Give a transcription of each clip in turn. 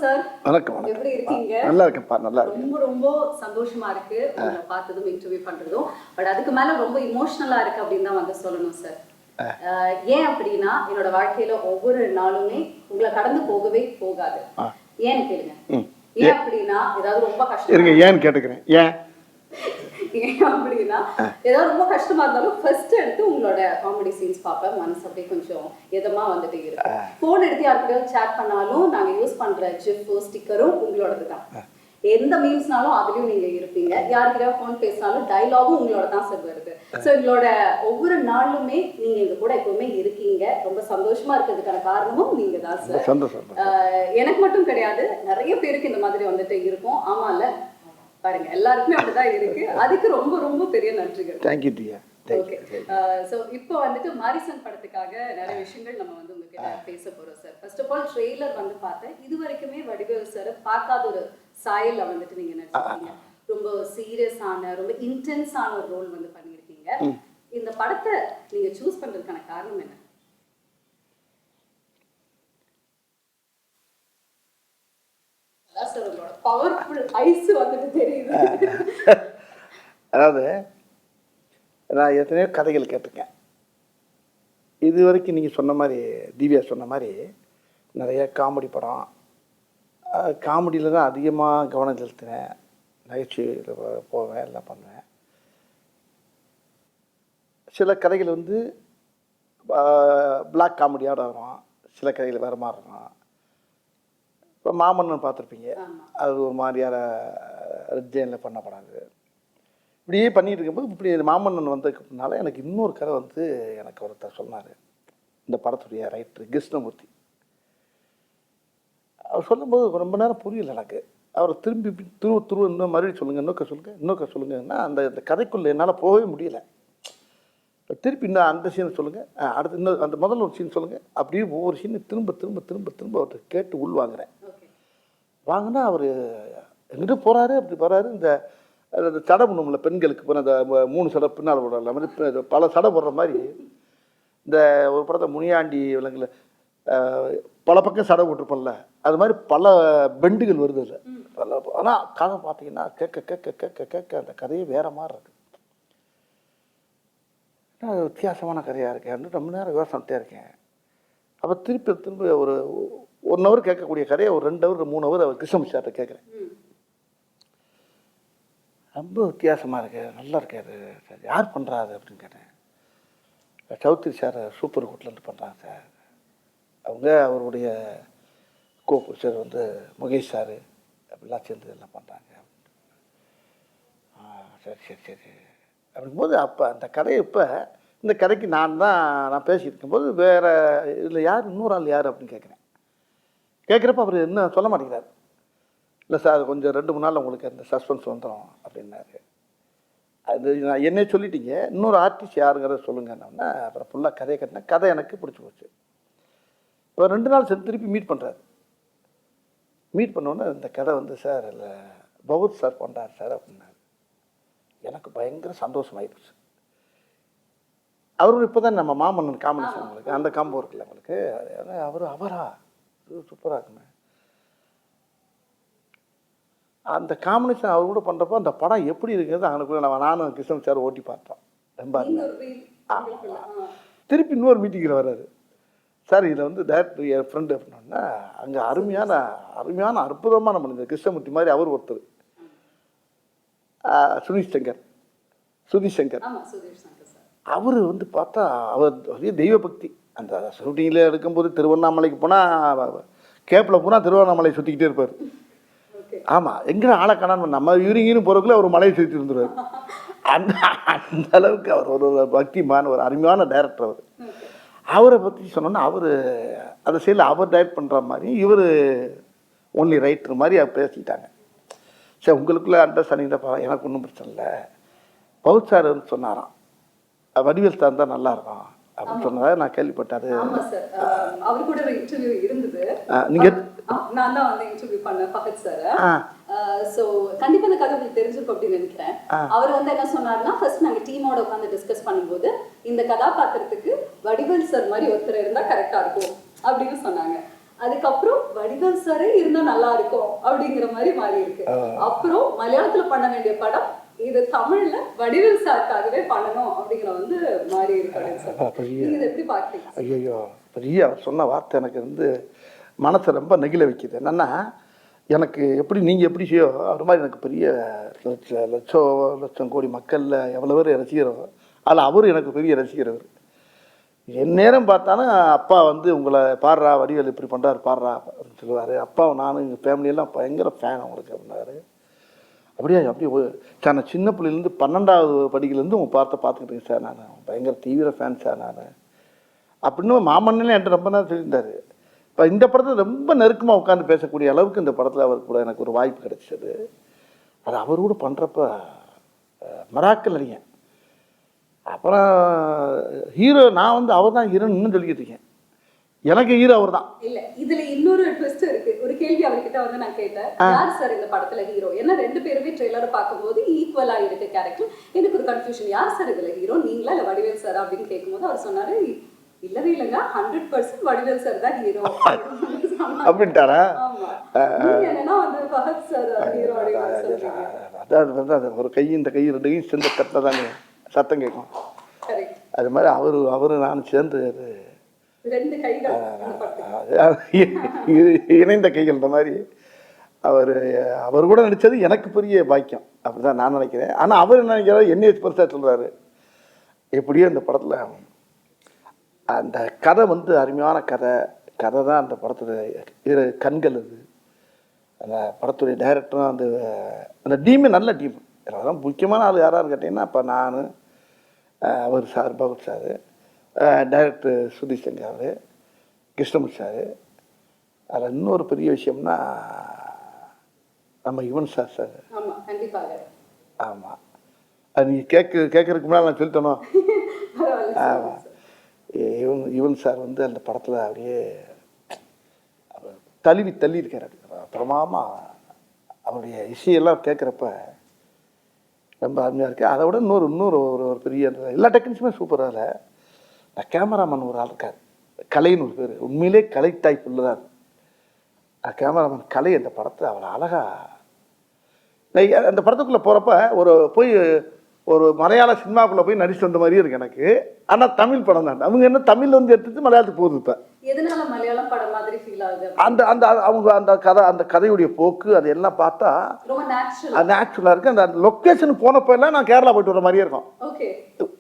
Sir. வணக்கம். எப்படி இருக்கீங்க? நல்லா இருக்கேன்ப்பா, நல்லா இருக்கேன். ரொம்ப ரொம்ப சந்தோஷமா இருக்கு உங்களை பார்த்ததும் இன்டர்வியூ பண்றதும். பட் அதுக்கு மேல ரொம்ப இமோஷனலா இருக்கு அப்படின்னு தான் வந்து சொல்லணும் சார். ஏன் அப்படின்னா என்னோட வாழ்க்கையில ஒவ்வொரு நாளுமே உங்களை கடந்து போகவே போகாது. ஏன்னு கேளுங்க. ஏன் அப்படின்னா ஏதாவது ரொம்ப கஷ்டம் இருங்க, ஏன்னு கேட்டுக்கிறேன். ஏன் அப்படின்னா ஏதாவது ரொம்ப கஷ்டமா இருந்தாலும் ஃபர்ஸ்ட் எடுத்து உங்களோட காமெடி சீன்ஸ் பார்ப்பேன். மனசு அப்படியே கொஞ்சம் எதமா வந்துட்டு இருக்கு. போன் எடுத்து யாருக்கிட்டையும் சேட் பண்ணாலும் நாங்க யூஸ் பண்ற ஜிஃப் ஸ்டிக்கரும் உங்களோடது தான். எந்த மீம்ஸ்னாலும் அதுலயும் நீங்க இருப்பீங்க. யாருக்கிட்டையும் போன் பேசினாலும் டைலாகும் உங்களோட தான் சார் வருது. ஸோ எங்களோட ஒவ்வொரு நாளுமே நீங்க எங்க கூட எப்பவுமே இருக்கீங்க. ரொம்ப சந்தோஷமா இருக்கிறதுக்கான காரணமும் நீங்க தான் சார். எனக்கு மட்டும் கிடையாது, நிறைய பேருக்கு இந்த மாதிரி வந்துட்டு இருக்கும். ஆமால பாருங்க, எல்லாருக்குமே அப்படிதான் இருக்கு. அதுக்கு ரொம்ப ரொம்ப பெரிய நன்றிகள். தேங்க்யூ டியா. ஓகே, சோ இப்போ வந்துட்டு மாரிசன் படத்துக்காக நிறைய விஷயங்கள் நம்ம வந்து உங்ககிட்ட பேச போறோம் sir. First of all trailer வந்து பார்த்தேன். இது வரைக்குமே வடிவேல் சார் பார்க்காத ஒரு சாயல்ல வந்துட்டு நீங்க நடிச்சிருக்கீங்க. ரொம்ப சீரியஸான, ரொம்ப இன்டென்ஸான ஒரு ரோல் வந்து பண்ணியிருக்கீங்க. இந்த படத்தை நீங்க சூஸ் பண்றதுக்கான காரணம் என்ன? அதாவது நான் எத்தனையோ கதைகள் கேட்டிருக்கேன். இது வரைக்கும் நீங்கள் சொன்ன மாதிரி, திவ்யா சொன்ன மாதிரி நிறைய காமெடி படம், காமெடியில் தான் அதிகமாக கவனம் செலுத்தினேன். நகைச்சுவையில் போவேன், எல்லாம் பண்ணுவேன். சில கதைகள் வந்து பிளாக் காமெடியோட வரும், சில கதைகள் வேறு மாதிரி இருக்கும். இப்போ மாமன்னன் பார்த்துருப்பீங்க, அது ஒரு மாதிரியான ரெட்ஜைனில் பண்ணப்படாது. இப்படியே பண்ணிகிட்டு இருக்கும்போது இப்படி மாமன்னன் வந்ததுக்குனால எனக்கு இன்னொரு கதை வந்து எனக்கு ஒருத்தர் சொன்னார். இந்த படத்துடைய ரைட்டர் கிருஷ்ணமூர்த்தி. அவர் சொல்லும்போது ரொம்ப நேரம் புரியல எனக்கு. அவரை திரும்பி துருவ இன்னும் மறுபடியும் சொல்லுங்கள், இன்னொக்க சொல்லுங்கன்னா அந்த கதைக்குள்ளே என்னால் போகவே முடியல. திருப்பி இன்னும் அந்த சீனை சொல்லுங்கள், அடுத்து இன்னும் அந்த முதல்ல ஒரு சீன் சொல்லுங்கள், அப்படியே ஒவ்வொரு சீனை திரும்ப திரும்ப திரும்ப திரும்ப அவர்கிட்ட கேட்டு உள்வாங்குறேன். வாங்கினா அவர் எங்கிட்ட போகிறாரு, அப்படி போகிறாரு. இந்த சடை பண்ணும்ல பெண்களுக்கு போன அந்த 3 சடை பின்னால் போடுற மாதிரி பல சடை போடுற மாதிரி இந்த ஒரு படத்தை முனியாண்டி விலங்குல பல பக்கம் சடை போட்டிருப்போம்ல, அது மாதிரி பல பெண்டுகள் வருது இல்லை பல. ஆனால் கதை பார்த்தீங்கன்னா கேட்க கேட்க கேட்க கேட்க அந்த கதையே வேறு மாதிரி இருக்கு. அது வித்தியாசமான கதையாக இருக்கேன். ரொம்ப நேரம் யோசனைட்டே இருக்கேன். அப்போ திரும்ப ஒரு 1 ஹவர் கேட்கக்கூடிய கதையை ஒரு 2 ஹவர் 3 ஹவர் அவர் கிருஷ்ணமூர்த்தி சார்கிட்ட கேட்குறேன். ரொம்ப வித்தியாசமாக இருக்கு, நல்லா இருக்காரு சார், யார் பண்ணுறாரு அப்படின்னு கேட்டேன். சௌத்ரி சார் சூப்பர் கூட்டிலேருந்து பண்ணுறாங்க சார். அவருடைய கோபுஷர் வந்து முகேஷ் சார் அப்படிலாம் சேர்ந்து எல்லாம் பண்ணுறாங்க. சரி அப்படிங்கும்போது அப்போ அந்த கதையை இப்போ இந்த கதைக்கு நான் பேசிகிட்டு இருக்கும்போது வேறு இதில் யார் இன்னொரு ஆள் யார் அப்படின்னு கேட்குறப்ப அவர் இன்னும் சொல்ல மாட்டேங்கிறார். இல்லை சார், கொஞ்சம் 2-3 நாள் உங்களுக்கு அந்த சஸ்பென்ஸ் வந்துடும் அப்படின்னாரு. அது நான் என்னே சொல்லிட்டீங்க, இன்னொரு ஆர்டிஸ்ட் யாருங்கிறத சொல்லுங்கன்னா அப்புறம் ஃபுல்லாக கதையை கட்டினேன். கதை எனக்கு பிடிச்சி போச்சு. இப்போ 2 நாள் சேர்ந்து திருப்பி மீட் பண்ணுறாரு. மீட் பண்ணோன்னே இந்த கதை வந்து சார் இல்லை பகவத் சார் பண்ணுறாரு சார் அப்படின்னாரு. எனக்கு பயங்கர சந்தோஷமாயிடுச்சு. அவரும் இப்போ தான் நம்ம மாமன்னன் காம்பினேஷன் உங்களுக்கு அந்த காம்போ இருக்குல்ல உங்களுக்கு, அவரா சூப்பராக இருக்குங்க அந்த காம்பினேஷன். அவர் கூட பண்ணுறப்போ அந்த படம் எப்படி இருக்கிறது அங்கனுக்குள்ள நானும் கிருஷ்ணன் சார் ஓட்டி பார்த்தோம். ரொம்ப திருப்பி இன்னொரு மீட்டிங்கில் வர்றாரு சார். இதில் வந்து டேரக்டர் என் ஃப்ரெண்டு அப்படின்னா அங்கே அருமையான அற்புதமான மனிதர் கிருஷ்ணமூர்த்தி மாதிரி அவர் ஒருத்தர், சுதீஷ் சங்கர். அவர் வந்து பார்த்தா அவர் அதே தெய்வ பக்தி. அந்த ஷூட்டிங்கில் எடுக்கும்போது திருவண்ணாமலைக்கு போனால் கேப்பில் போனால் திருவண்ணாமலை சுற்றிக்கிட்டே இருப்பார். ஆமாம், எங்கே ஆளை காணான்னு நம்ம யூரிங்கின்னு போகிறக்குள்ளே அவர் மலையை சுற்றி இருந்துருவார். அந்த அளவுக்கு அவர் ஒரு பக்திமான ஒரு அருமையான டைரக்டர். அவரை பற்றி சொன்னோன்னா அவர் அந்த சைடில் அவர் டைரக்ட் பண்ணுற மாதிரி இவர் ஒன்லி ரைட்டர் மாதிரி அவர் பேசிக்கிட்டாங்க. சரி, உங்களுக்குள்ளே அண்டர்ஸ்டாண்டிங் தான், எனக்கு ஒன்றும் பிரச்சனை இல்லை. பவுத் சார் வந்து சொன்னாராம் வடிவேல் சார் தான் நல்லா இருக்கும் அப்படின்னு சொன்னதாக நான் கேள்விப்பட்டாரு. அவர் கூட ஒரு இன்டர்வியூ இருந்தது. நீங்கள் நான் தான் வந்து இன்டர்வியூ பண்ணேன் பகத் சார். சோ கண்டிப்பா இந்த கதை உங்களுக்கு தெரிஞ்சிருக்கும் அப்படின்னு நினைக்கிறேன். அவர் வந்து என்ன சொன்னாருன்னா, ஃபர்ஸ்ட் நாங்க டீமோட உட்காந்து டிஸ்கஸ் பண்ணும்போது இந்த கதாபாத்திரத்துக்கு வடிவேல் சார் மாதிரி ஒருத்தர் இருந்தா கரெக்டா இருக்கும் அப்படின்னு சொன்னாங்க. அதுக்கப்புறம் வடிவேல் சாரே இருந்தா நல்லா இருக்கும் அப்படிங்கிற மாதிரி மாறி இருக்கு. அப்புறம் மலையாளத்துல பண்ண வேண்டிய படம் இது தமிழ்ல வடிவேல் சாருக்காகவே பண்ணணும் அப்படிங்கிற வந்து மாறி இருக்கு. நீங்க இதை எப்படி பாக்குறீங்க? ஐயோ பெரிய அவர் சொன்ன வார்த்தை எனக்கு வந்து மனசை ரொம்ப நெகிழ வைக்குது. என்னன்னா எனக்கு எப்படி நீங்கள் எப்படி செய்யோ அது மாதிரி எனக்கு பெரிய லட்சம் கோடி மக்களில் எவ்வளோ பேர் ரசிக்கிறோ அதில் அவர் எனக்கு பெரிய ரசிகர். அவர் என் நேரம் பார்த்தாலும் அப்பா வந்து உங்களை பாடுறா வடிவேல் இப்படி பண்ணுறாரு பாடுறா அப்படின்னு சொல்லுவார். அப்பாவை நானும் எங்கள் ஃபேமிலியெல்லாம் பயங்கர ஃபேன் அவங்களுக்கு அப்படின்னாரு. அப்படியே சார் நான் சின்ன பிள்ளைலேருந்து 12வது படிக்கிலேருந்து உங்கள் பார்த்துக்கிட்டேங்க சார், நான் பயங்கர தீவிர ஃபேன் சார் நான் அப்படின்னு மாமன்னே என்கிட்ட ரொம்ப நேரம் சொல்லியிருந்தார். இப்போ இந்த படத்தில் ரொம்ப நெருக்கமாக உட்காந்து பேசக்கூடிய அளவுக்கு இந்த படத்தில் அவர் கூட எனக்கு ஒரு வாய்ப்பு கிடைச்சது. அது அவர் கூட பண்ணுறப்ப மராக்கல் அறிஞன். அப்புறம் ஹீரோ நான் வந்து அவர் தான் ஹீரோன்னு இன்னும் சொல்லிக்கிட்டு இருக்கேன். எனக்கு ஹீரோ அவர் தான். இல்ல இதுல இன்னொரு ட்விஸ்ட் இருக்கு. ஒரு கேள்வி அவர்கிட்ட வந்து நான் கேட்டேன், யார் சார் இந்த படத்துல ஹீரோ? ஏன்னா 2 பேருமே ட்ரெய்லரை பார்க்கும்போது ஈக்குவலா இருக்கு கேரக்டர். எனக்கு ஒரு கன்ஃபியூஷன், யார் சார் இதுல ஹீரோ, நீங்களா இல்ல வடிவேல் சார் அப்படின்னு கேட்கும்போது அவர் சொன்னாரு இல்லவே இல்லைங்க 100% வடிவேல் சார் தான் ஹீரோ அப்படின்ட்டாரா? என்னன்னா வந்து ஃபஹத் சார் ஹீரோ அப்படின்னு. அதாவது வந்து அது ஒரு கை இந்த கை 2 கையும் சேர்ந்து கட்டில் தாங்க சத்தம் கேட்கும். அது மாதிரி அவரு நான் சேர்ந்து இணைந்த கைகள் இந்த மாதிரி அவர் கூட நடித்தது எனக்கு பெரிய பாக்கியம் அப்படிதான் நான் நினைக்கிறேன். ஆனால் அவர் என்ன நினைக்கிறாரு, என்னைய பெருசாக சொல்கிறாரு. எப்படியோ இந்த படத்தில் அந்த கதை வந்து அருமையான கதை தான் அந்த படத்தில் கண்கள். அது அந்த படத்துடைய டைரக்டரும் அந்த டீமே நல்ல டீம். அதெல்லாம் முக்கியமான ஆள் யாரான்னு கேட்டிங்கன்னா இப்போ நான், அவர் sir Bhagavath sir, director Sudheesh Sankar, Krishnamurthy sir. அதில் இன்னொரு பெரிய விஷயம்னா நம்ம யுவன் சார். ஆமாம், அது நீங்கள் கேட்கறதுக்கு முன்னாடி நான் சொல்லிட்டோம். ஆமாம், யுவன் சார் வந்து அந்த படத்தில் அப்படியே தள்ளி இருக்கார். அப்புறமா அவருடைய இசையெல்லாம் கேட்குறப்ப ரொம்ப அருமையாக இருக்குது. அதை விட இன்னொரு ஒரு பெரிய எல்லா டெக்னிக்ஸுமே சூப்பராக இல்லை. கேமராமேன் ஒரு ஆள் இருக்கார், கலைன்னு ஒரு பேர். உண்மையிலே கலை டைப் உள்ளதான் கேமராமேன் கலை. அந்த படத்தை அவ்வளோ அழகாக அந்த படத்துக்குள்ளே போகிறப்ப ஒரு மலையாள சினிமாக்குள்ளே போய் நடிச்சு வந்த மாதிரியே இருக்கு எனக்கு. ஆனால் தமிழ் படம் தான். அவங்க என்ன தமிழ் வந்து எடுத்துட்டு மலையாளத்துக்கு போகுது. இப்போ எதனால மலையாளம் படம் மாதிரி ஃபீல் ஆகுது? அவங்க அந்த கதையுடைய போக்கு அது எல்லாம் பார்த்தா ரொம்ப நேச்சுரலாக இருக்குது. அந்த லொக்கேஷனுக்கு போனப்போ எல்லாம் நான் கேரளா போயிட்டு வர மாதிரியே இருக்கும்.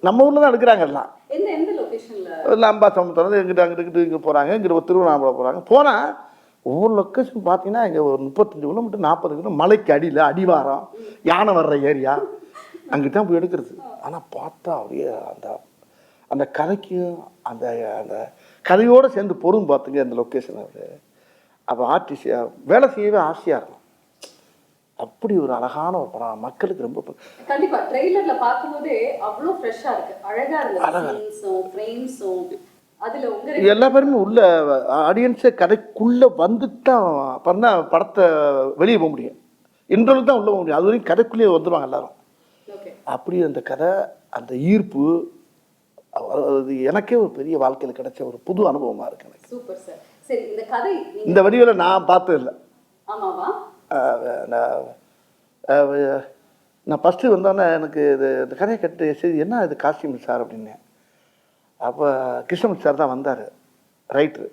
நம்ம ஊரில் தான் எடுக்கிறாங்க எல்லாம். எந்த லொக்கேஷன்ல? இல்லை அம்பாசமுத்திரம் எங்கிட்ட இங்கே போகிறாங்க, இங்கே திருவண்ணாமலை போகிறாங்க. போனால் ஒவ்வொரு லொக்கேஷன் பார்த்தீங்கன்னா இங்கே ஒரு 35 கிலோமீட்டர் 40 கிலோமீட்டர் மலைக்கு அடியில் அடிவாரம் யானை வர்ற ஏரியா அங்கிட்ட தான் போய் எடுக்கிறது. ஆனால் பார்த்தா அப்படியே அந்த கதைக்கும் அந்த கதையோடு சேர்ந்து பொருள் பார்த்துங்க அந்த லொக்கேஷன். அது அப்போ ஆர்டிஸ்ட் வேலை செய்யவே ஆசையாக இருக்கும். அப்படி ஒரு அழகான ஒரு படம், மக்களுக்கு ரொம்ப கண்டிப்பா ட்ரெய்லர்ல பார்க்கும்போதே அவ்வளோ ஃப்ரெஷ்ஷாக இருக்கு, அழகா இருக்கு. அதுல எல்லா பேருமே உள்ள ஆடியன்ஸே கதைக்குள்ளே வந்துட்டு தான் பண்ண படத்தை வெளியே போக முடியும். இன்டர்வல் தான் உள்ள போக முடியும். அது வரைக்கும் கதைக்குள்ளேயே வந்துடுவாங்க எல்லாரும். அப்படி அந்த கதை அந்த ஈர்ப்பு அது எனக்கே ஒரு பெரிய வாழ்க்கையில் கிடைச்ச ஒரு புது அனுபவமாக இருக்கு எனக்கு. Super sir. சரி, இந்த கதை இந்த வடிவில் நான் பார்த்தது இல்லை. ஆமாவா? நான் ஃபஸ்ட்டு வந்தோன்னே எனக்கு இந்த கதையை கட்டு சரி என்ன இது காஸ்டியூம் சார் அப்படின்னு. அப்போ கிருஷ்ணமூர்த்தி சார் தான் வந்தார், ரைட்ரு.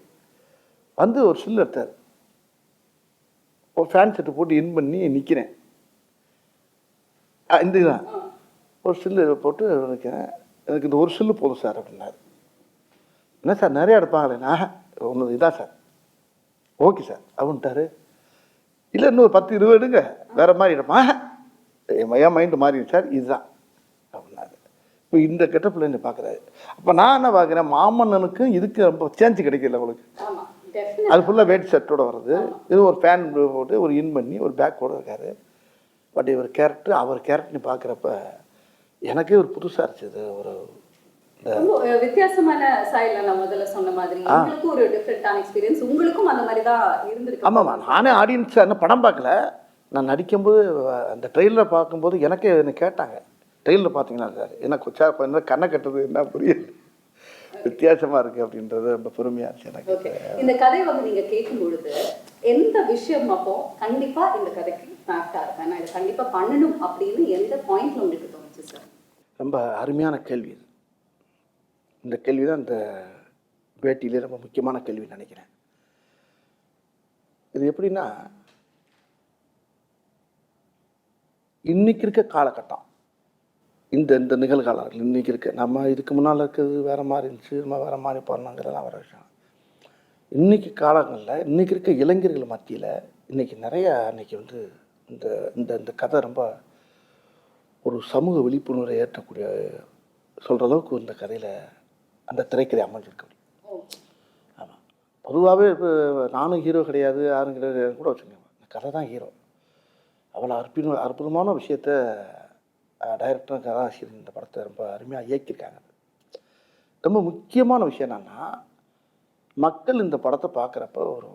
வந்து ஒரு சில்லு எடுத்தார், ஒரு ஃபேன் செட்டு போட்டு இன் பண்ணி நிற்கிறேன். இந்த தான் ஒரு சில்லு போட்டு நிற்கிறேன். எனக்கு இந்த ஒரு சில்லு போதும் சார் அப்படின்னாரு. என்ன சார் நிறையா எடுப்பாங்களேண்ணா? ஒன்று இதான் சார். ஓகே சார் அப்படின்ட்டாரு. இல்லை இன்னொரு 10-20 எடுங்க, வேறு மாதிரி எடுப்பா. என் மைண்டு மாறிடுச்சு சார், இதுதான் அப்படின்னாரு. இப்போ இந்த கெட்டப்பில் என்ன பார்க்குறாரு. அப்போ நான் என்ன பார்க்குறேன், மாமன்னனுக்கும் இதுக்கு ரொம்ப சேஞ்சு கிடைக்கல உங்களுக்கு. அது ஃபுல்லாக வேட் செட்டோட வருது. இது ஒரு ஃபேன் போட்டு ஒரு இன் பண்ணி ஒரு பேக்கோடு இருக்கார். பட் இவர் கேரக்டர் அவர் கேரக்டர்னு பார்க்குறப்ப எனக்கே ஒரு புதுசாக இருந்துச்சு. ஒரு வித்தியாசமான சாயல்ல நான் முதல்ல சொன்ன மாதிரி உங்களுக்கு ஒரு டிஃபரெண்டான எக்ஸ்பீரியன்ஸ், உங்களுக்கும் அந்த மாதிரி தான் இருந்திருக்கு. ஆமாம்மா, நானே ஆடியன்ஸ் என்ன படம் பார்க்கல, நான் நடிக்கும்போது அந்த ட்ரெயிலர் பார்க்கும்போது எனக்கே என்ன கேட்டாங்க, ட்ரெயிலர் பார்த்தீங்கன்னா சார் எனக்கு சார் என்ன கண்ணை கட்டுறது என்ன புரியல. வித்தியாசமாக இருக்குது அப்படின்றது ரொம்ப பெருமையாக இருந்துச்சு எனக்கு. ஓகே, இந்த கதை வந்து நீங்க கேட்கும் பொழுது எந்த விஷயம் அப்போ கண்டிப்பா இந்த கதைக்கு மேப்டா இருப்பேன், நான் இதை கண்டிப்பா பண்ணணும் அப்படின்னு எந்த பாயிண்ட்ல உங்களுக்கு தோணுச்சு சார்? ரொம்ப அருமையான கேள்வி இது. இந்த கேள்வி தான் இந்த பேட்டியிலே ரொம்ப முக்கியமான கேள்வி நினைக்கிறேன். இது எப்படின்னா, இன்னைக்கு இருக்க காலகட்டம், இந்த இந்த நிகழ்காலங்கள் இன்னைக்கு இருக்க, நம்ம இதுக்கு முன்னால் இருக்கிறது வேற மாதிரி இருந்துச்சு, நம்ம வேற மாதிரி பண்ணோங்கிறதெல்லாம் வர விஷயம். இன்னைக்கு காலங்களில் இன்னைக்கு இருக்க இளைஞர்கள் மத்தியில் இன்னைக்கு நிறைய இன்னைக்கு வந்து இந்த இந்த இந்த கதை ரொம்ப ஒரு சமூக விழிப்புணர்வை ஏற்றக்கூடிய சொல்கிற அளவுக்கு இந்த கதையில் அந்த திரைக்கதை அமைஞ்சிருக்கு. ஆமாம், பொதுவாகவே இப்போ நானும் ஹீரோ கிடையாது, யாரும் கிடையாது கூட வச்சுக்கோங்க, இந்த கதை தான் ஹீரோ. அவ்வளோ அற்புதமான விஷயத்த டைரக்டரும் கதாசிரியர் இந்த படத்தை ரொம்ப அருமையாக இயக்கியிருக்காங்க. ரொம்ப முக்கியமான விஷயம் என்னென்னா, மக்கள் இந்த படத்தை பார்க்குறப்ப ஒரு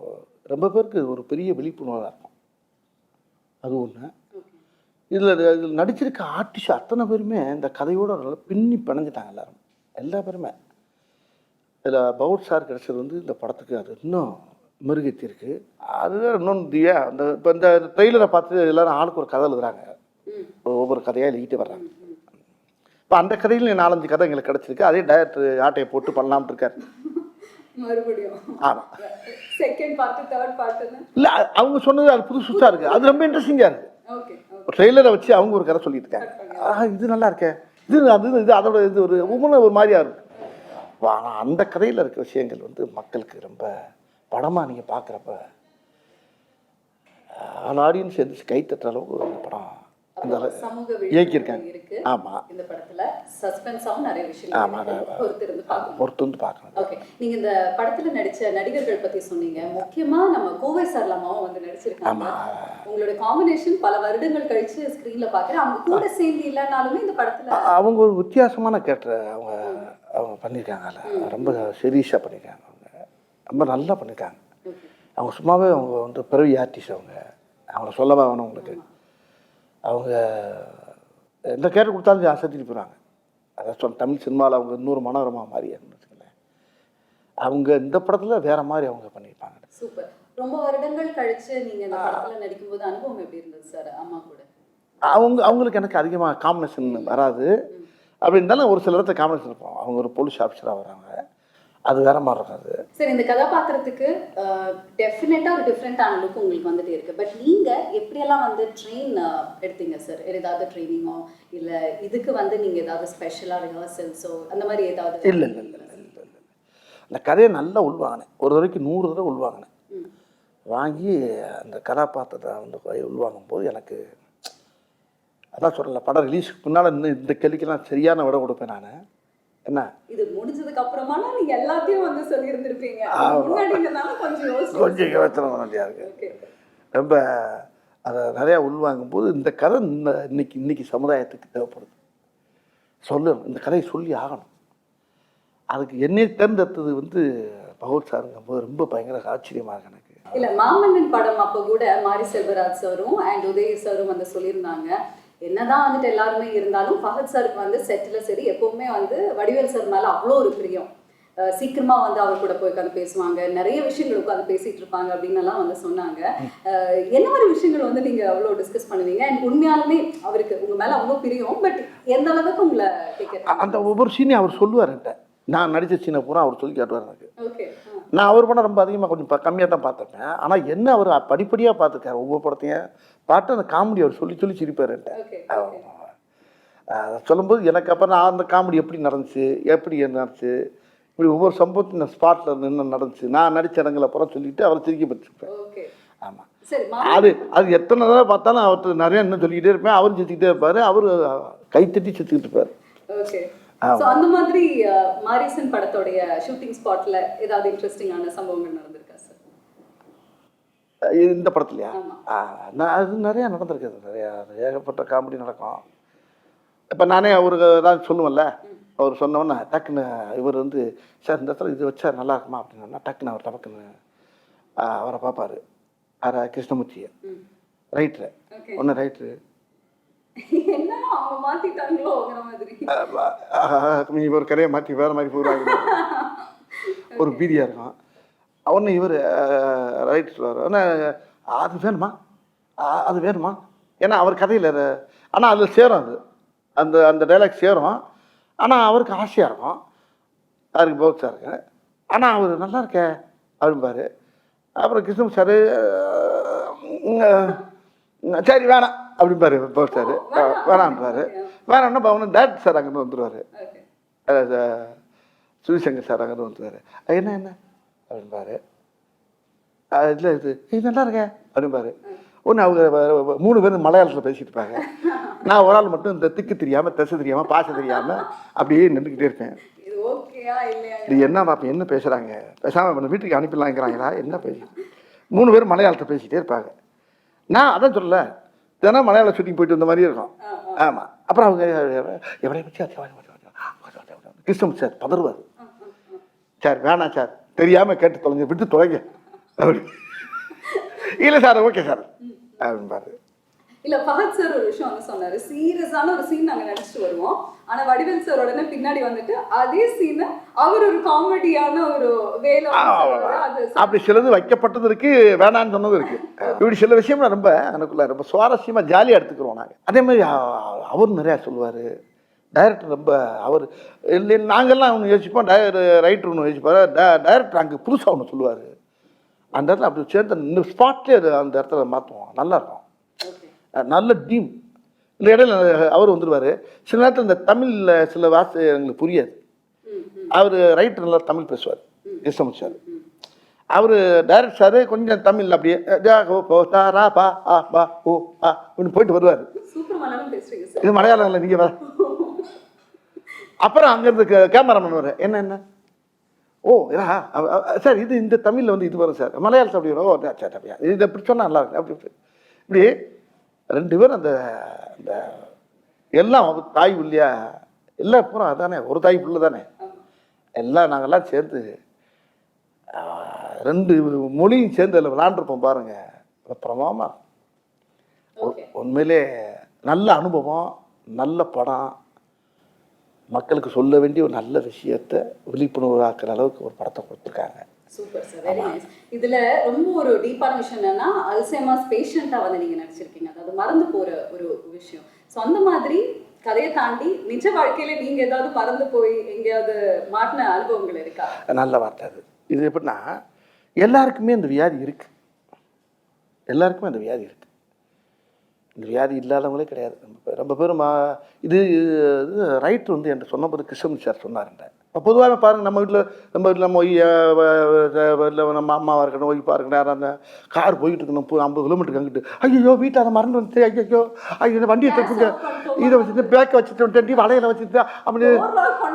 ரொம்ப பேருக்கு ஒரு பெரிய விழிப்புணர்வாக இருக்கும். அது ஒன்று. இதில் நடிச்சிருக்க ஆர்டிஸ்ட் அத்தனை பேருமே இந்த கதையோடு நல்லா பின்னி பிணைஞ்சிட்டாங்க. எல்லா பேருமே. இதில் பவுட் சார் கிடச்சது வந்து இந்த படத்துக்கு அது இன்னும் மெருகேற்றி இருக்குது. அதுதான் இன்னொன்று தியா அந்த இப்போ இந்த ட்ரெய்லரை பார்த்து எல்லோரும் ஆளுக்கு ஒரு கதை எழுதுறாங்க, ஒவ்வொரு கதையாக எழுதிட்டு வர்றாங்க. இப்போ அந்த கதையில் 4-5 கதை எங்களுக்கு கிடச்சிருக்கு. அதே டைரக்டர் ஆட்டையை போட்டு பண்ணலாம்னு இருக்காரு மறுபடியும். ஆமாம், செகண்ட் பார்ட், தேர்ட் பார்ட்னு இல்லை அவங்க சொன்னது அது புதுசாக இருக்குது, அது ரொம்ப இன்ட்ரெஸ்டிங்காக இருக்குது. ஓகே, ட்ரெய்லரை வச்சு அவங்க ஒரு கதை சொல்லிட்டு இருக்காங்க. இது நல்லா இருக்கே, இது அது இது அதோட இது ஒரு ஒவ்வொன்றும் ஒரு மாதிரியாக இருக்குது. ஆனால் அந்த கதையில் இருக்க விஷயங்கள் வந்து மக்களுக்கு ரொம்ப படமாக நீங்கள் பார்க்குறப்ப ஆடியன்ஸ் எந்திரிச்சு கை தட்டுற அளவுக்கு அந்த படம் அந்த சமூக இயக்கியிருக்காங்க. இருக்கு. ஆமாம், இந்த படத்துல சஸ்பென்ஸாவும் நிறைய விஷயங்கள் பொறுத்து வந்து பார்க்கணும். ஓகே, நீங்க இந்த படத்துல நடிச்ச நடிகர்கள் பத்தி சொன்னீங்க. முக்கியமா நம்ம கோவை சரளமாவும் வந்து நடிச்சிருக்காங்க. உங்களோட காம்பினேஷன் பல வருடங்கள் கழிச்சு ஸ்கிரீன்ல பாக்குறேன். அவங்க கூட சேர்ந்து இல்லைனாலுமே இந்த படத்துல அவங்க ஒரு வித்தியாசமான கேரக்டர் அவங்க பண்ணியிருக்காங்கல்ல, ரொம்ப சீரியஸாக பண்ணியிருக்காங்க. அவங்க ரொம்ப நல்லா பண்ணியிருக்காங்க. அவங்க சும்மாவே அவங்க வந்து பிறவி ஆர்டிஸ்ட். அவங்கள சொல்லவா வேணும் உங்களுக்கு. அவங்க எந்த கேரக்டர் கொடுத்தாலும் அசத்திட்டு போகிறாங்க. அதான் தமிழ் சினிமாவில் அவங்க இன்னொரு மனோரமா மாதிரி இருந்துச்சுங்களேன். அவங்க இந்த படத்தில் வேற மாதிரி அவங்க பண்ணியிருப்பாங்க. சூப்பர். ரொம்ப வருடங்கள் கழிச்சு நீங்க இந்த படத்துல நடிக்கும்போது அனுபவம் எப்படி இருந்தது சார் அம்மா கூட? அவங்களுக்கு எனக்கு அதிகமாக காம்பினேஷன் வராது. அப்படி இருந்தாலும் ஒரு சில இடத்துல காம்பினேஷன் இருப்போம். அவங்க ஒரு போலீஸ் ஆஃபீஸராக வராங்க, அது வேற மாதிரி இருக்காது. சரி, இந்த கதாபாத்திரத்துக்கு டெஃபினட்டாக ஒரு டிஃப்ரெண்டான லுக் உங்களுக்கு வந்துட்டே இருக்கு. பட் நீங்க எப்படியெல்லாம் வந்து ட்ரெயின் எடுத்தீங்க சார்? ஏதாவது ட்ரைனிங்கோ இல்லை இதுக்கு வந்து நீங்க ஏதாவது ஸ்பெஷலாக ரிஹர்சல்ஸோ அந்த மாதிரி ஏதாவது? இல்லை, அந்த கதையை நல்லா உள்வாங்கினேன். ஒரு தடவைக்கு 100 தடவை உள்வாங்கினேன். வாங்கி அந்த கதாபாத்திரத்தை வந்து உள்வாங்கும் போது எனக்கு அதான் சொல்லல, படம் ரிலீஸுக்கு முன்னால் இந்த கேள்விக்கெல்லாம் சரியான விட கொடுப்பேன் நான். என்ன இது முடிஞ்சதுக்கு அப்புறமா நீங்க எல்லாத்தையும் வந்து சொல்லி இருந்திருப்பீங்க. கொஞ்சம் யோசனை வேண்டியா இருக்கு. ரொம்ப அதை நிறையா உள்வாங்கும் போது இந்த கதை இன்னைக்கு சமுதாயத்துக்கு தேவைப்படுது. சொல்லணும், இந்த கதையை சொல்லி ஆகணும். அதுக்கு என்னை தேர்ந்தெடுத்தது வந்து பகவத் சாருங்கும் போது ரொம்ப பயங்கர ஆச்சரியமாக இருக்கு எனக்கு. இல்ல, மாமன்னன் படம் அப்போ கூட மாரி செல்வராஜ் சாரும் அண்ட் உதய சாரும் வந்து சொல்லியிருந்தாங்க, என்னதான் வந்துட்டு எல்லாருமே இருந்தாலும் ஃபஹத் சாருக்கு வந்து செட்டில் சரி எப்பவுமே வந்து வடிவேல் சார் மேலே அவ்வளோ ஒரு பிரியம். சீக்கிரமா வந்து அவர் கூட போய் உட்காந்து பேசுவாங்க, நிறைய விஷயங்கள் உட்காந்து பேசிட்டு இருப்பாங்க அப்படின்னு எல்லாம் வந்து சொன்னாங்க. என்ன மாதிரி விஷயங்கள் வந்து நீங்க அவ்வளோ டிஸ்கஸ் பண்ணுவீங்க? அண்ட் உண்மையாலுமே அவருக்கு உங்க மேல அவ்வளோ பிரியம், பட் எந்த அளவுக்கு உங்களை அந்த ஒவ்வொரு சீனையும் அவர் சொல்லுவார். நான் நடித்த சீனை பூரா அவர் சொல்லி காட்டுவார் எனக்கு. ஓகே, நான் அவர் படம் ரொம்ப அதிகமாக கொஞ்சம் கம்மியாக தான் பார்த்துருக்கேன். ஆனால் என்ன அவர் படிப்படியாக பார்த்துருக்காரு. ஒவ்வொரு படத்தையும் பார்த்து அந்த காமெடி அவர் சொல்லி சொல்லி சிரிப்பார். அதை சொல்லும்போது எனக்கு அப்புறம் நான் அந்த காமெடி எப்படி நடந்துச்சு, எப்படி நடந்துச்சு, இப்படி ஒவ்வொரு சம்பவத்தையும் நான் ஸ்பாட்டில் நின்று நடந்துச்சு, நான் நடித்த இடங்களை அப்புறம் சொல்லிட்டு அவரை சிரிக்க பற்றிருப்பேன். ஆமாம், அது எத்தனை தடவை பார்த்தாலும் அவர்கிட்ட நிறைய இன்னும் சொல்லிக்கிட்டே இருப்பேன். அவரும் சிரிச்சுக்கிட்டே இருப்பார், அவர் கைத்தட்டி சிரிச்சுக்கிட்டு இருப்பார். சோ அந்த மாதிரி மாரிசன் படத்தோடைய ஷூட்டிங் ஸ்பாட்ல ஏதாவது இன்ட்ரெஸ்டிங்கான சம்பவங்கள் நடந்திருக்கா சார்? இந்த படத்துலையா? அது நிறையா நடந்திருக்குது. நிறையா ஏகப்பட்ட காமெடி நடக்கும். இப்போ நானே அவருக்கு ஏதாவது சொல்லுவேன்ல, அவர் சொன்னோன்னா டக்குன்னு இவர் வந்து சார் இந்த இடத்துல இது வச்சா நல்லா இருக்குமா அப்படின்னா டக்குன்னு அவர் டக்குன்னு அவரை பார்ப்பார். கிருஷ்ணமூர்த்தியை ரைட்ரு ஒன்று ரைட்ரு என்ன அவங்க மாத்திட்டாங்களோங்கிற மாதிரி. நீ ஒரு கரையை மாற்றி வேறு மாதிரி போடுவாங்க. ஒரு பீதியாக இருக்கும். அவனு இவர் ரைட் சொல்லுவார். ஆனால் அது வேணுமா, அது வேணுமா, ஏன்னா அவர் கதையில் ஆனால் அதில் சேரும், அது அந்த அந்த டைலாக் சேரும். ஆனால் அவருக்கு ஆசையாக இருக்கும், அவருக்கு பௌத் சாருக்கு. ஆனால் அவர் நல்லா இருக்கே அப்படிம்பாரு. அப்புறம் கிருஷ்ணன் சார் சரி வேணாம் அப்படிம்பாரு. பௌத் சார் வேணான்றாரு. வேணான்னா அவனு டேரக்டர் சார் அங்கேருந்து வந்துடுவார். சுதிசங்கர் சார் அங்கேருந்து வந்துடுவார். என்ன என்ன அப்படின்பாரு. இல்லை இது நல்லா இருக்கே அப்படின்பாரு. ஒன்று அவங்க 3 பேரும் மலையாளத்தில் பேசிட்டு இருப்பாங்க. நான் ஒரு ஆள் மட்டும் இந்த திக்கு தெரியாமல், திசை தெரியாமல், பாச தெரியாமல் அப்படியே நின்றுக்கிட்டே இருப்பேன். இது என்ன பார்ப்பேன், என்ன பேசுகிறாங்க, பேசாமல் வீட்டுக்கு அனுப்பிடலாங்கிறாங்களா, என்ன பேசி 3 பேரும் மலையாளத்தை பேசிகிட்டே இருப்பாங்க. நான் அதான் சொல்லல, தினம் மலையாள ஷூட்டிங் போயிட்டு வந்த மாதிரியே இருக்கும். ஆமாம். அப்புறம் அவங்க எவ்வளோ கிருஷ்ணன் சார் பதறுவார். சார் வேணாம் சார், தெரியாமல் கேட்டு தொலைங்க, விட்டு தொலைங்க அப்படி. இல்லை சார் ஓகே சார் அப்படின்பாரு. இல்ல ஃபஹத் சார் ஒரு விஷயம் வந்து சொன்னாரு, சீரியஸான ஒரு சீன் நாங்க நடிச்சுட்டு வருவோம், ஆனா வடிவேல் சார் உடனே பின்னாடி வந்துட்டு அதே சீனை அவர் ஒரு காமெடியான ஒரு வேலை அப்படி சிலது வைக்கப்பட்டது இருக்கு, வேணான்னு சொன்னது இருக்கு. இப்படி சில விஷயம் ரொம்ப எனக்குள்ள ரொம்ப சுவாரஸ்யமா ஜாலியாக எடுத்துக்கிறோம் நாங்கள். அதே மாதிரி அவர் நிறையா சொல்லுவார். டைரக்டர் ரொம்ப அவர் இல்லை, நாங்கள்லாம் ஒன்று யோசிப்போம், ரைட்டர் ஒன்று யோசிப்பார், டைரக்டர் அங்கே புதுசாக ஒன்று சொல்லுவார். அந்த இடத்துல அப்படி சேர்ந்து இந்த ஸ்பாட்லேயே அந்த இடத்துல மாற்றுவோம், நல்லாயிருக்கும். நல்ல டீம். இந்த இடையில அவர் வந்துடுவார். சில நேரத்தில் இந்த தமிழில் சில வார்த்தை எங்களுக்கு புரியாது. அவர் ரைட்டர் நல்லா தமிழ் பேசுவார், கிருஷ்ணமூர்த்தி சார். அவர் டைரக்டர் சார் கொஞ்சம் தமிழ் அப்படியே ரா பா ஆ பா ஓ ஆ அப்படின்னு போயிட்டு வருவார். இது மலையாளம் இல்லை, நீங்கள் வர. அப்புறம் அங்கேருந்து கேமராமேன் வர என்ன என்ன ஓ இதா சார், இது இந்த தமிழில் வந்து இது வரும் சார், மலையாளத்தில் அப்படி வரும். ஓ சார் அப்படியா, இது இப்படி சொன்னால் நல்லா இருக்கு அப்படி இப்படி 2 பேரும் அந்த அந்த எல்லாம் தாய் பிள்ளையா எல்லாம் பூரா அதானே, ஒரு தாய் பிள்ளை தானே எல்லாம். நாங்கள்லாம் சேர்ந்து 2 மொழியும் சேர்ந்து அதில் விளாண்டுருப்போம் பாருங்க, பிரமாமா. உண்மையிலே நல்ல அனுபவம், நல்ல படம், மக்களுக்கு சொல்ல வேண்டிய ஒரு நல்ல விஷயத்தை விழிப்புணர்வு ஆக்குற அளவுக்கு ஒரு படத்தை கொடுத்துருக்காங்க. Super sir, very nice. இதுல ரொம்ப ஒரு டீப்பான விஷயம் என்னன்னா, அல்சைமர்ஸ் பேஷண்டா வந்து நீங்க நடிச்சிருக்கீங்க, அதாவது மறந்து போற ஒரு விஷயம். ஸோ அந்த மாதிரி கதையை தாண்டி நிஜ வாழ்க்கையில நீங்க ஏதாவது மறந்து போய் எங்கேயாவது மாட்டின அனுபவங்கள் இருக்கா? நல்ல வார்த்தை அது. இது எப்படின்னா, எல்லாருக்குமே இந்த வியாதி இருக்கு, எல்லாருக்குமே அந்த வியாதி இருக்கு. இந்த வியாதி இல்லாதவங்களே கிடையாது. ரொம்ப பேரும் இது ரைட்டர் வந்து என்கிட்ட சொன்னபோது கிருஷ்ணன் சார் சொன்னாருன்ற. பொதுவாக பாருங்கள், நம்ம வீட்டில் நம்ம இல்லை நம்ம அம்மாவாக இருக்கணும், ஒய்ஃபாக இருக்கணும், யாரும் அந்த கார் போயிட்டு இருக்கணும் 50 கிலோமீட்டருக்கு அங்கிட்டு, ஐயோ வீட்டை அதை மறந்து வந்துட்டு, ஐயோ வண்டியை தப்புங்க, இதை வச்சுட்டு பேக்கை வச்சுட்டு வளையலை வச்சுட்டு அப்படி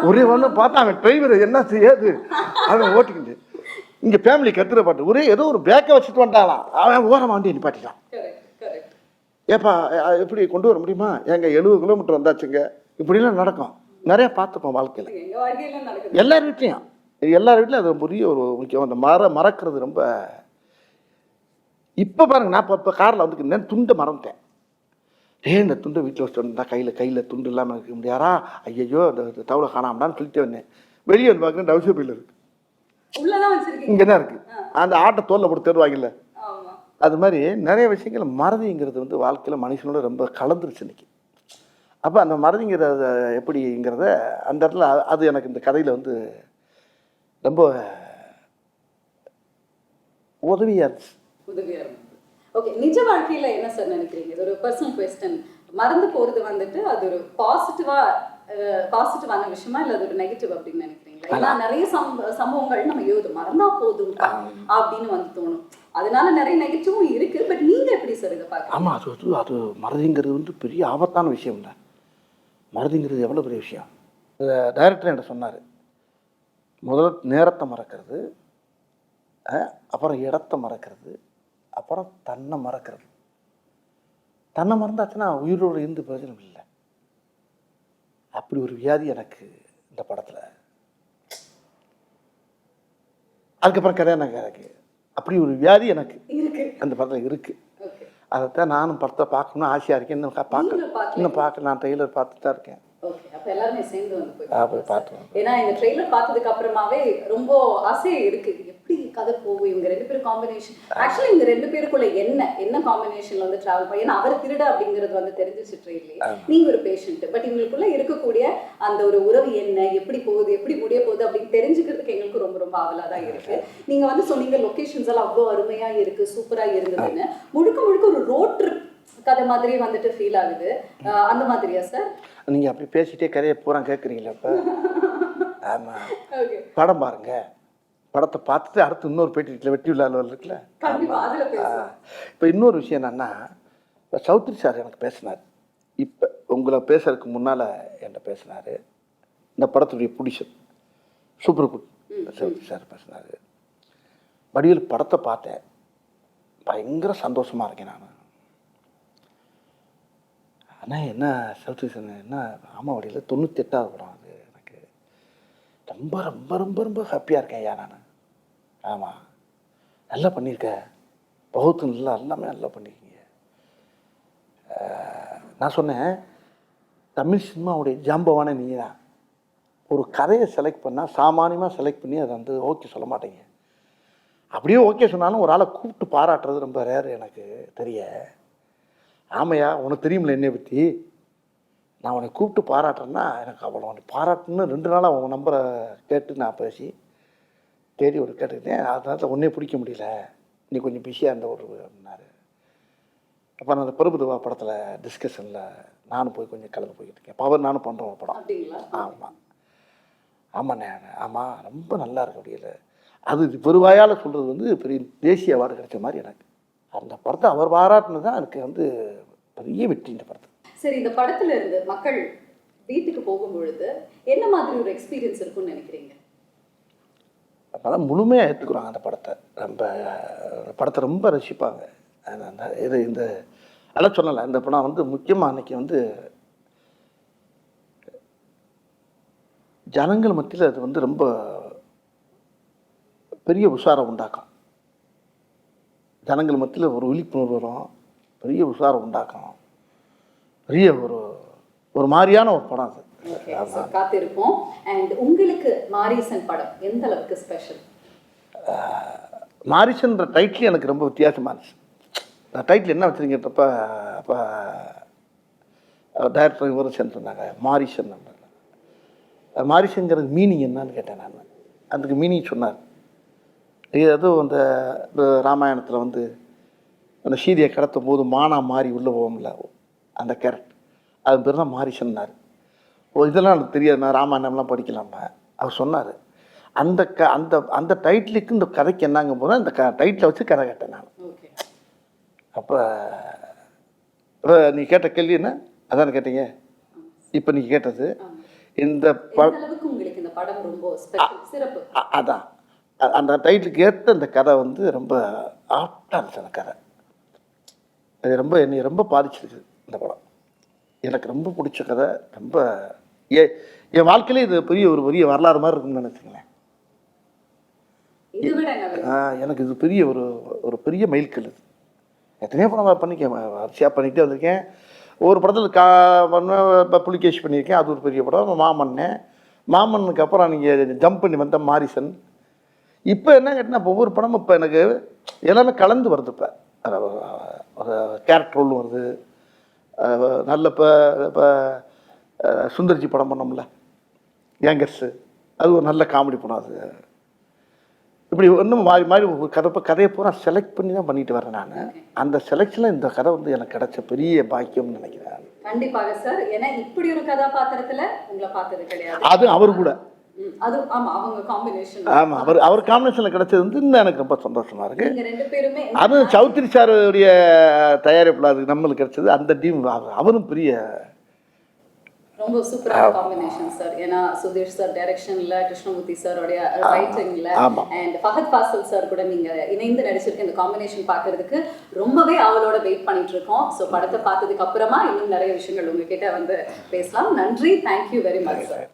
ஒரே ஒன்று பார்த்தா அவன் டிரைவர் என்ன செய்யாது அவன் ஓட்டிக்கிட்டு இங்கே ஃபேமிலி கத்துற பாட்டு ஒரே ஏதோ ஒரு பேக்கை வச்சுட்டு வந்துட்டாலாம், அவன் ஓரமாக வண்டியை நிப்பாட்டிட்டான். ஏப்பா எப்படி கொண்டு வர முடியுமா, எங்க 70 கிலோமீட்டர் வந்தாச்சுங்க. இப்படிலாம் நடக்கும், நிறைய பார்த்துப்போம் வாழ்க்கையில், எல்லார் வீட்லையும். எல்லார் வீட்லையும் அது பெரிய ஒரு முக்கியம். அந்த மறக்கிறது ரொம்ப. இப்போ பாருங்க, நான் இப்போ காரில் வந்துருக்கேன், துண்டை மறந்துட்டேன். இந்த துண்டை வீட்டில் வச்சுட்டு வந்தா கையில் துண்டு இல்லாமல் இருக்க முடியாரா, ஐயோ அந்த தவளை காணாமடான்னு சொல்லிட்டு வந்தேன். வெளியே வந்து பார்க்குறேன், டவுசர் பையில் இருக்கு, இங்கே தான் இருக்குது. அந்த ஆட்டை தோலில் போட்டு தருவாங்கல்ல, அது மாதிரி நிறைய விஷயங்கள் மறதிங்கிறது வந்து வாழ்க்கையில் மனுஷனோட ரொம்ப கலந்துருச்சு இன்னைக்கு. அப்போ அந்த மறதிங்கிறத எப்படிங்கிறத அந்த இடத்துல அது எனக்கு இந்த கதையில் வந்து ரொம்ப உதவியாக இருந்துச்சு. ஓகே, நிஜ வாழ்க்கையில் என்ன சார் நினைக்கிறீங்க? இது ஒரு பர்சனல் குவெஸ்டன். மறந்து போகிறது வந்துட்டு அது ஒரு பாசிட்டிவான விஷயமா இல்லை அது ஒரு நெகட்டிவ் அப்படின்னு நினைக்கிறீங்களா? ஏன்னா நிறைய சம்பவங்கள் நம்ம மறந்தா போதும் அப்படின்னு வந்து தோணும், அதனால நிறைய நெகட்டிவும் இருக்கு. பட் நீங்க எப்படி சார் இதை பார்க்க? ஆமாம், அது மறதிங்கிறது வந்து பெரிய ஆபத்தான விஷயம் இல்லை. மறதிங்கிறது எவ்வளோ பெரிய விஷயம். டைரக்டர் என்கிட்ட சொன்னார், முதல்ல நேரத்தை மறக்கிறது, அப்புறம் இடத்த மறக்கிறது, அப்புறம் தன்னை மறக்கிறது. தன்னை மறந்தாச்சுன்னா உயிரோடு இருந்து பிரயோஜனம் இல்லை. அப்படி ஒரு வியாதி எனக்கு இந்த படத்தில். அதுக்கப்புறம் கதை எனக்கு அப்படி ஒரு வியாதி எனக்கு அந்த படத்தில் இருக்குது. அதைத்தான் நானும் படத்தை பார்க்கணும்னு ஆசையாக இருக்கேன். இன்னும் இன்னும் பார்க்க நான் ட்ரெய்லர் பார்த்துட்டு தான் இருக்கேன். ஓகே, அப்ப எல்லாருமே சேர்ந்து வந்து போய் பார்த்துருவோம். ஏன்னா இந்த ட்ரெய்லர் பார்த்ததுக்கு அப்புறமாவே ரொம்ப ஆசையே இருக்கு, எப்படி கதை போகும் இவங்க 2 பேரும் காம்பினேஷன். ஆக்சுவலி இந்த 2 பேருக்குள்ள என்ன காம்பினேஷன்ல வந்து டிராவல் பண்ணி, ஏன்னா அவர் திருட அப்படிங்கிறது வந்து தெரிஞ்சிச்சு ட்ரெயிலே, நீங்க ஒரு பேஷண்ட், பட் இவங்களுக்குள்ள இருக்கக்கூடிய அந்த ஒரு உறவு என்ன, எப்படி போகுது, எப்படி முடிய போகுது அப்படின்னு தெரிஞ்சுக்கிறதுக்கு எங்களுக்கு ரொம்ப ரொம்ப ஆவலா தான் இருக்கு. நீங்க வந்து சொன்னீங்க லொகேஷன்ஸ் எல்லாம் அவ்வளோ அருமையா இருக்கு, சூப்பரா இருந்ததுன்னு. முழுக்க முழுக்க ஒரு ரோட் ட்ரிப் கதை மாதிரி வந்துட்டு ஃபீல் ஆகுது, அந்த மாதிரியா சார்? நீங்க அப்படி பேசிட்டே கதையை பூரா கேட்குறீங்களா இப்போ? ஆமாம், படம் பாருங்க. படத்தை பார்த்துட்டு அடுத்து இன்னொரு பேட்டி இருக்குல்ல, வெற்றி விழாவில் இருக்குல்ல, இப்போ இன்னொரு விஷயம் என்னன்னா, இப்போ சௌத்ரி சார் எனக்கு பேசினார். இப்போ உங்களை பேசுறதுக்கு முன்னால் என்கிட்ட பேசினார். இந்த படத்துடைய producer super good Choudary sir பேசினார். வடிவேல் படத்தை பார்த்தேன், பயங்கர சந்தோஷமாக இருக்கேன் நான். ஆனால் என்ன சௌத்ரி சார் என்ன ராமாவடியில் 98வது படம் அது. எனக்கு ரொம்ப ரொம்ப ரொம்ப ரொம்ப ஹாப்பியாக இருக்கேன் ஐயா நான். ஆமாம், நல்லா பண்ணியிருக்கேன், பகுத்து எல்லாமே நல்லா பண்ணியிருக்கீங்க. நான் சொன்னேன், தமிழ் சினிமாவுடைய ஜாம்பவான நீங்கள் தான். ஒரு கதையை செலக்ட் பண்ணால் சாமானியமாக செலக்ட் பண்ணி அதை வந்து ஓகே சொல்ல மாட்டேங்க. அப்படியே ஓகே சொன்னாலும் ஒரு ஆளை கூப்பிட்டு பாராட்டுறது ரொம்ப ரேர் எனக்கு தெரிய. ஆமையா, உனக்கு தெரியுமில்ல என்னை பற்றி, நான் உன்னை கூப்பிட்டு பாராட்டுறேன்னா எனக்கு அவ்வளோ பாராட்டுன்னு 2 நாளாக உங்கள் நம்பரை கேட்டு நான் பேசி தேடி ஒரு கேட்டுக்கிட்டேன். அதனால ஒன்றே பிடிக்க முடியல, நீ கொஞ்சம் பிஸியாக இருந்த ஒரு அப்படின்னாரு. அப்போ நான் அந்த பிரபுதேவா படத்தில் டிஸ்கஷனில் நானும் போய் கொஞ்சம் கலந்து போய்கிட்டு இருக்கேன். பவர் நானும் பண்ணுறேன் ஒரு படம். ஆமாம் ஆமாண்ணே, ஆமாம் ரொம்ப நல்லா இருக்க முடியல. அது பெருவாயால் சொல்கிறது வந்து பெரிய தேசிய அவார்டு கிடைச்ச மாதிரி எனக்கு. அந்த படத்தை அவர் பாராட்டினது தான் எனக்கு வந்து பெரிய வெற்றி இந்த படத்தை. சரி, இந்த படத்துல இருந்து மக்கள் வீட்டுக்கு போகும் பொழுது என்ன மாதிரி ஒரு எக்ஸ்பீரியன்ஸ் இருக்கும்னு நினைக்கிறீங்க? அப்போதான் முழுமையாக ஏற்றுக்குறாங்க அந்த படத்தை. படத்தை ரொம்ப ரசிப்பாங்க. இந்த அதெல்லாம் சொல்லலை, இந்த படம் வந்து முக்கியமாக அன்றைக்கி வந்து ஜனங்கள் மத்தியில் அது வந்து ரொம்ப பெரிய உஷாரம் உண்டாக்கும். ஜனங்கள் மத்தியில் ஒரு விழிப்புணர்வு வரும், பெரிய உஷாரம் உண்டாக்கும், பெரிய ஒரு மாதிரியான ஒரு படம் அது. காத்திருப்போம். அண்ட் உங்களுக்கு மாரிசன் படம் எந்த அளவுக்கு ஸ்பெஷல்? மாரிசன்ற டைட்டில் எனக்கு ரொம்ப வித்தியாசமாக இருந்துச்சு. டைட்டில் என்ன வச்சுருங்கன்றப்ப அப்போ டைரக்டர் இவரும் சேர்ந்துருந்தாங்க மாரிசன். மாரிசன்கிறது மீனிங் என்னன்னு கேட்டேன் நான். அதுக்கு மீனிங் சொன்னார். அதுவும் அந்த ராமாயணத்தில் வந்து அந்த சீதையை கடத்தும் போது மானா மாறி உள்ளே போவோம்ல, அந்த கேரக்டர், அது பேர் தான் மாரிசன்னார். இதெல்லாம் எனக்கு தெரியாது, நான் ராமாயணம்லாம் படிக்கலாமா. அவர் சொன்னார் அந்த அந்த டைட்டிலுக்கு இந்த கதைக்கு என்னங்க போனால் இந்த டைட்டிலை வச்சு கதை கேட்டேன் நான். அப்போ நீ கேட்ட கேள்வி என்ன அதான் கேட்டீங்க. இப்போ நீங்கள் கேட்டது இந்த படம் ரொம்ப சிறப்பு. அதான் அந்த டைட்டிலுக்கு ஏற்ற அந்த கதை வந்து ரொம்ப ஆப்டாக இருந்துச்சு. அந்த கதை அது ரொம்ப என்னை ரொம்ப பாதிச்சிருக்கு. இந்த படம் எனக்கு ரொம்ப பிடிச்ச கதை. ரொம்ப என் வாழ்க்கையிலே இது பெரிய வரலாறு மாதிரி இருக்குன்னு நினச்சிங்களேன். எனக்கு இது பெரிய ஒரு பெரிய மைல்கல். இது எத்தனையோ படம் வரிசையாக பண்ணிகிட்டே வந்திருக்கேன். ஒரு படத்தில் புலிகேஷ் பண்ணியிருக்கேன், அது ஒரு பெரிய படம். மாமன்னுக்கு அப்புறம் நீங்கள் ஜம்ப் பண்ணி வந்த மாரிசன். இப்போ என்ன கேட்டினா ஒவ்வொரு படமும் இப்போ எனக்கு எல்லாமே கலந்து வருது. இப்போ ஒரு கேரக்டர் ரோல் வருது. நல்ல இப்போ சுந்தர்ஜி படம் பண்ணோம்ல கேங்கர்ஸு, அது ஒரு நல்ல காமெடி படம். அது இப்படி இன்னும் மாறி ஒரு கதையை பூரா செலக்ட் பண்ணி தான் பண்ணிட்டு வரேன் நான். அந்த செலக்ஷனில் இந்த கதை வந்து எனக்கு கிடைச்ச பெரிய பாக்கியம்னு நினைக்கிறேன். கண்டிப்பாக சார். ஏன்னா இப்படி ஒரு கதாபாத்திரத்தில் உங்களை பார்த்தது கிடையாது. அது அவர் கூட அவங்க காம்பினேஷன். ஆமாம், அவர் காம்பினேஷனில் கிடைச்சது வந்து இன்னும் எனக்கு ரொம்ப சந்தோஷமாக இருக்குது. நீங்கள் 2 பேருமே அது சௌத்ரி சாருடைய தயாரிப்பில் அது நம்மளுக்கு கிடைச்சது. அந்த டீம் அவரும் பெரிய ரொம்ப சூப்பரான காம்பினேஷன் சார். ஏன்னா சுதீஷ் சார் டைரக்ஷன்ல, கிருஷ்ணமூர்த்தி சாரோடைய ரைட்டிங்ல, அண்ட் ஃபஹத் ஃபாசில் சார் கூட நீங்க இணைந்து நடிச்சிருக்க இந்த காம்பினேஷன் பார்க்கறதுக்கு ரொம்பவே அவளோட வெயிட் பண்ணிட்டு இருக்கோம். ஸோ படத்தை பார்த்ததுக்கு அப்புறமா இன்னும் நிறைய விஷயங்கள் உங்ககிட்ட வந்து பேசலாம். நன்றி, தேங்க்யூ வெரி மச் சார்.